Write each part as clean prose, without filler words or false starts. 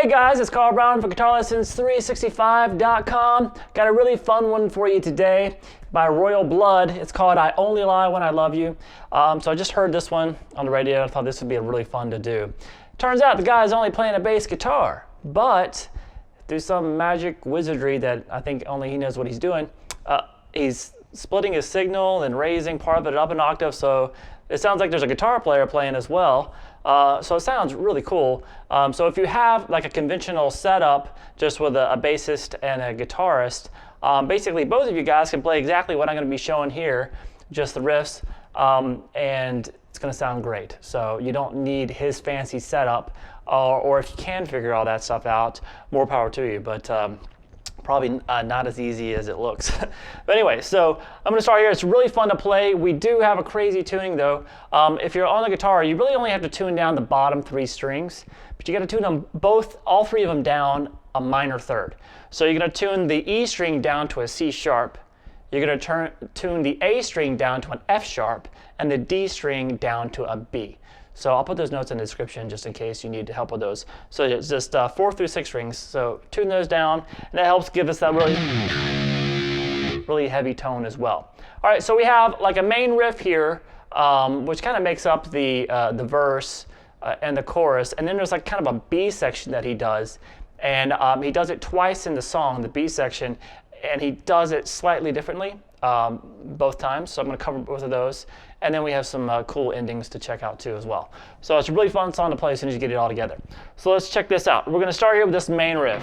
Hey guys, it's Carl Brown for GuitarLessons365.com. Got a really fun one for you today by Royal Blood. It's called I Only Lie When I Love You. So I just heard this one on the radio and I thought this would be really fun to do. Turns out the guy's only playing a bass guitar, but through some magic wizardry that I think only he knows what he's doing, he's splitting his signal and raising part of it up an octave, so it sounds like there's a guitar player playing as well. So it sounds really cool. So if you have like a conventional setup just with a bassist and a guitarist, basically both of you guys can play exactly what I'm going to be showing here, just the riffs, and it's going to sound great. So you don't need his fancy setup, or if you can figure all that stuff out, more power to you. But probably not as easy as it looks. But anyway, so I'm going to start here. It's really fun to play. We do have a crazy tuning though. If you're on the guitar, you really only have to tune down the bottom 3 strings, but you got to tune them all 3 of them down a minor third. So you're going to tune the E string down to a C sharp. You're going to tune the A string down to an F sharp and the D string down to a B. So I'll put those notes in the description just in case you need help with those. So it's just 4 through 6 strings. So tune those down, and that helps give us that really heavy tone as well. All right, so we have like a main riff here, which kind of makes up the verse and the chorus, and then there's like kind of a B section that he does, and he does it twice in the song, the B section, and he does it slightly differently both times. So I'm going to cover both of those. And then we have some cool endings to check out too as well. So it's a really fun song to play as soon as you get it all together. So let's check this out. We're going to start here with this main riff.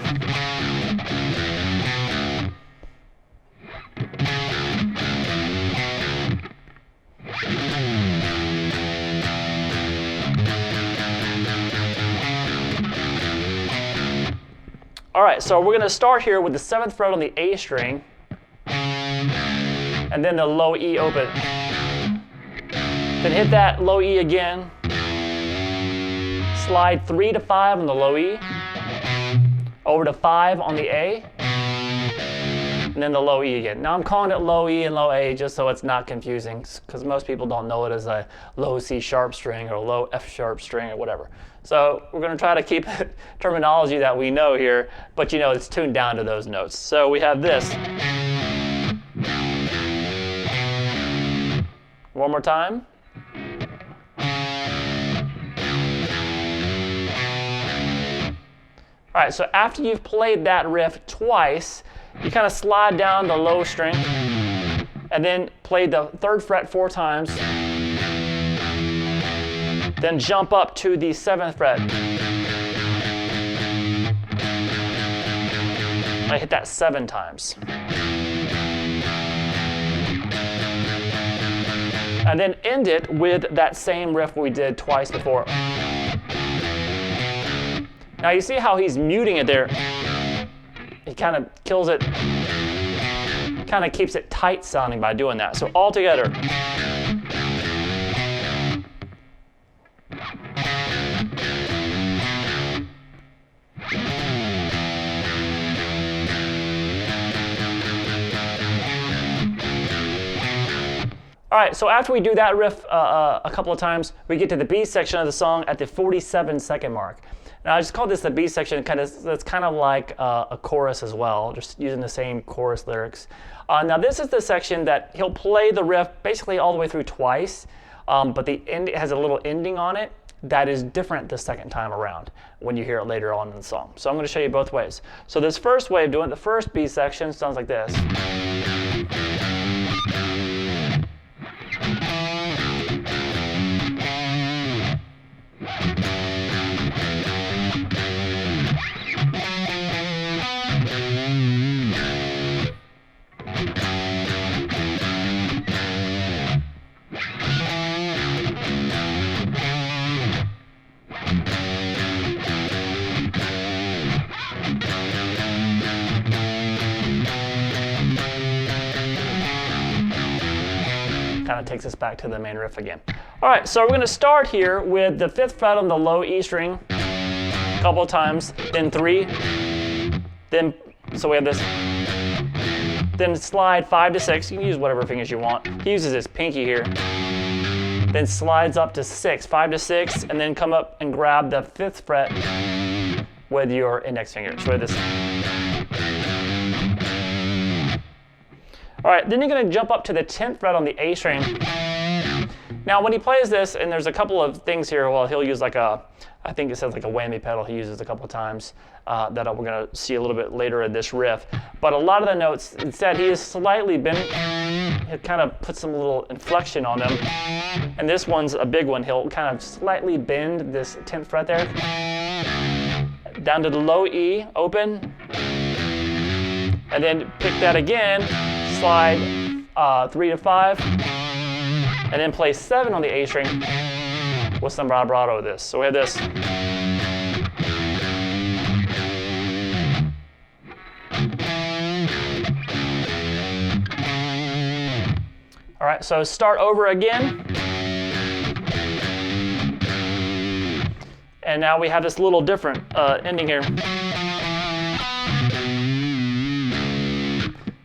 All right, so we're going to start here with the 7th fret on the A string, and then the low E open. Then hit that low E again, slide 3 to 5 on the low E, over to 5 on the A, and then the low E again. Now I'm calling it low E and low A just so it's not confusing, because most people don't know it as a low C sharp string or low F sharp string or whatever. So we're going to try to keep terminology that we know here, but you know it's tuned down to those notes. So we have this. One more time. All right, so after you've played that riff twice, you kind of slide down the low string and then play the 3rd fret 4 times, then jump up to the 7th fret. I hit that 7 times. And then end it with that same riff we did twice before. Now you see how he's muting it there. He kind of kills it, kind of keeps it tight sounding by doing that. So all together. All right, so after we do that riff a couple of times, we get to the B section of the song at the 47-second mark. Now I just call this the B section, that's kind of like a chorus as well, just using the same chorus lyrics. Now this is the section that he'll play the riff basically all the way through twice, but the end has a little ending on it that is different the second time around when you hear it later on in the song. So I'm going to show you both ways. So this first way of doing it, the first B section sounds like this. kind of takes us back to the main riff again. All right, so we're going to start here with the 5th fret on the low E string a couple of times, then 3, then, so we have this, then slide 5 to 6. You can use whatever fingers you want. He uses his pinky here. Then slides up to 6, 5 to 6, and then come up and grab the 5th fret with your index finger. So this. All right, then you're going to jump up to the 10th fret on the A string. Now, when he plays this, and there's a couple of things here, well, he'll use like a, I think it says like a whammy pedal he uses a couple of times that we're going to see a little bit later in this riff. But a lot of the notes, instead, he is slightly bent. It kind of puts some little inflection on them. And this one's a big one. He'll kind of slightly bend this 10th fret there. Down to the low E, open. And then pick that again, slide 3 to 5. And then play 7 on the A string with some vibrato of this. So we have this. All right, so start over again. And now we have this little different ending here.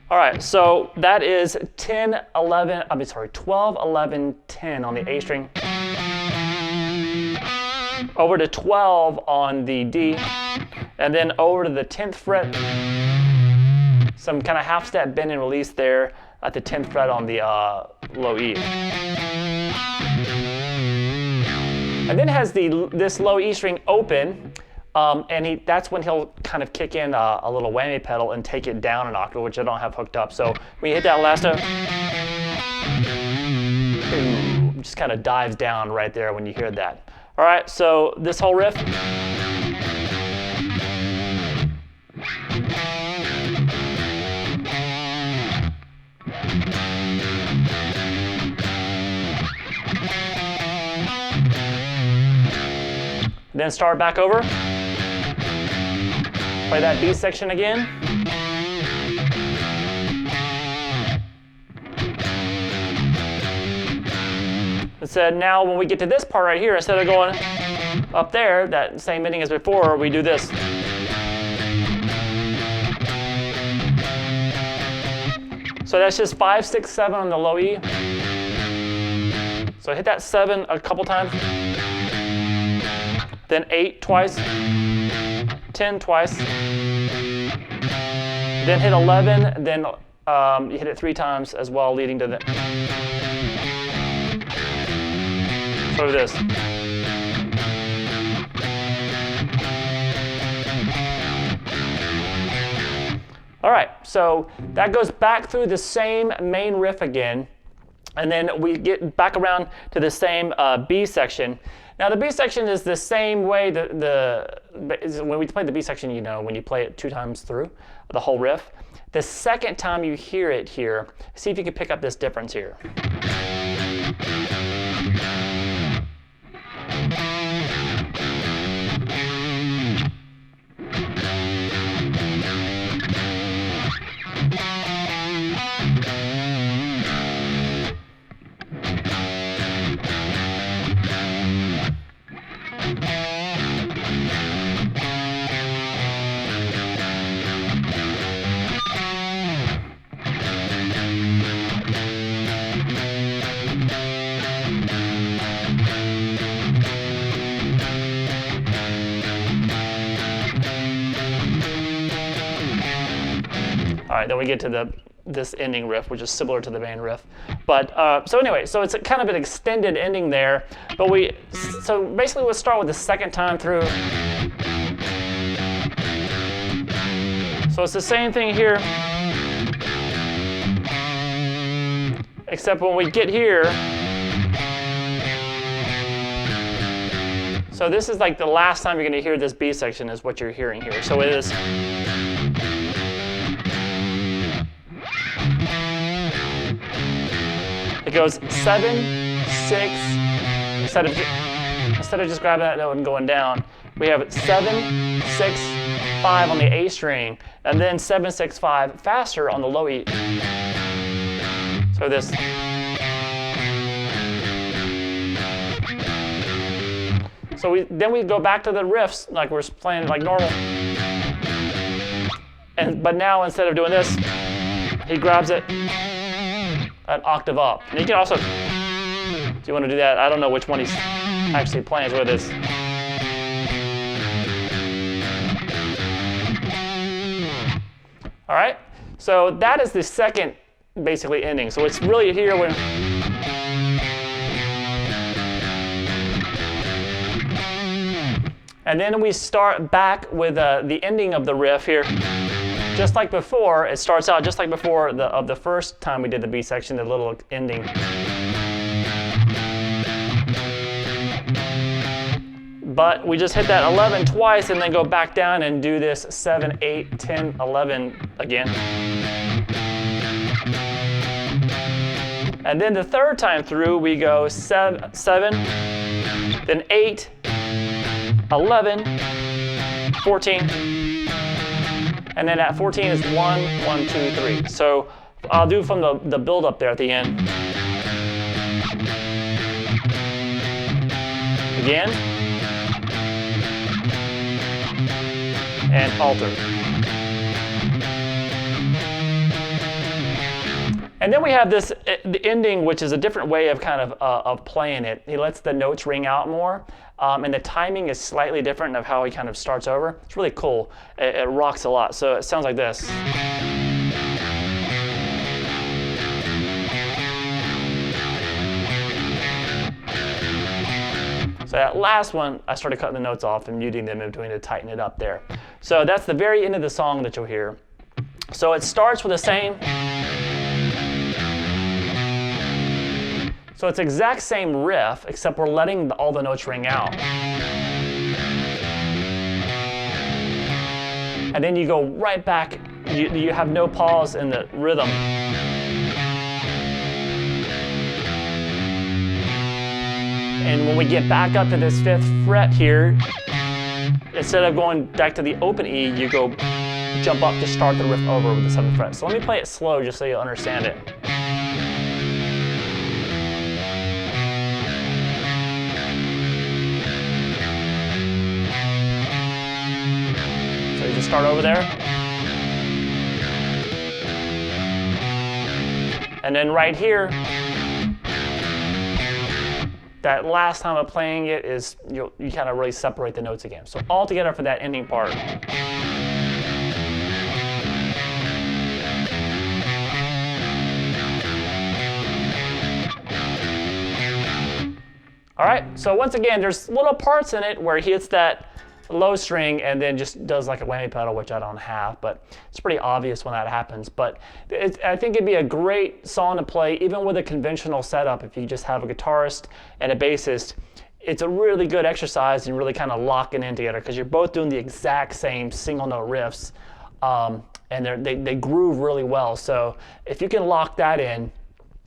All right, so that is 12, 11, 10 on the A string. Over to 12 on the D, and then over to the 10th fret. Some kind of half step bend and release there at the 10th fret on the low E. And then it has this low E string open, and that's when he'll kind of kick in a little whammy pedal and take it down an octave, which I don't have hooked up. So when you hit that last note, just kind of dives down right there when you hear that. All right, so this whole riff. Then start back over. Play that B section again. Instead, now when we get to this part right here, instead of going up there, that same ending as before, we do this. So that's just 5, 6, 7 on the low E. So hit that 7 a couple times. Then 8 twice, 10 twice, then hit 11, then you hit it 3 times as well, leading to the, sort of this. All right, so that goes back through the same main riff again, and then we get back around to the same B section. Now the B section is the same way when we play the B section, you know, when you play it 2 times through the whole riff. The second time you hear it here, see if you can pick up this difference here. All right, then we get to this ending riff, which is similar to the main riff. But so anyway, so it's kind of an extended ending there. But so basically we'll start with the second time through. So it's the same thing here, except when we get here. So this is like the last time you're going to hear this B section is what you're hearing here. So it is. It goes 7, 6, instead of just grabbing that note and going down, we have 7, 6, 5 on the A string, and then 7, 6, 5 faster on the low E. So this. So then we go back to the riffs like we're playing it like normal. But now instead of doing this, he grabs it an octave up. And you can also, if you want to do that, I don't know which one he's actually playing with this. All right, so that is the second basically ending. So it's really here when and then we start back with the ending of the riff here. Just like before, it starts out just like before the first time we did the B section, the little ending. But we just hit that 11 twice and then go back down and do this 7, 8, 10, 11 again. And then the third time through, we go 7, then 8, 11, 14, and then at 14 is 1, 1, 2, 3. So I'll do from the build up there at the end. Again. And alter. And then we have this, the ending, which is a different way of kind of playing it. He lets the notes ring out more, and the timing is slightly different of how he kind of starts over. It's really cool. It rocks a lot. So it sounds like this. So that last one, I started cutting the notes off and muting them in between to tighten it up there. So that's the very end of the song that you'll hear. So it starts with the same. So it's exact same riff, except we're letting all the notes ring out. And then you go right back. You have no pause in the rhythm. And when we get back up to this 5th fret here, instead of going back to the open E, you go jump up to start the riff over with the 7th fret. So let me play it slow just so you understand it. So you just start over there. And then right here, that last time of playing it is you kind of really separate the notes again. So all together for that ending part. All right, so once again, there's little parts in it where he hits that low string and then just does like a whammy pedal, which I don't have, but it's pretty obvious when that happens. But I think it'd be a great song to play even with a conventional setup. If you just have a guitarist and a bassist, it's a really good exercise and really kind of locking in together because you're both doing the exact same single note riffs, and they groove really well. So if you can lock that in,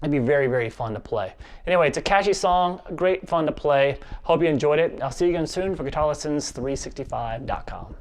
it'd be very, very fun to play. Anyway, it's a catchy song, great fun to play. Hope you enjoyed it. I'll see you again soon for GuitarLessons365.com.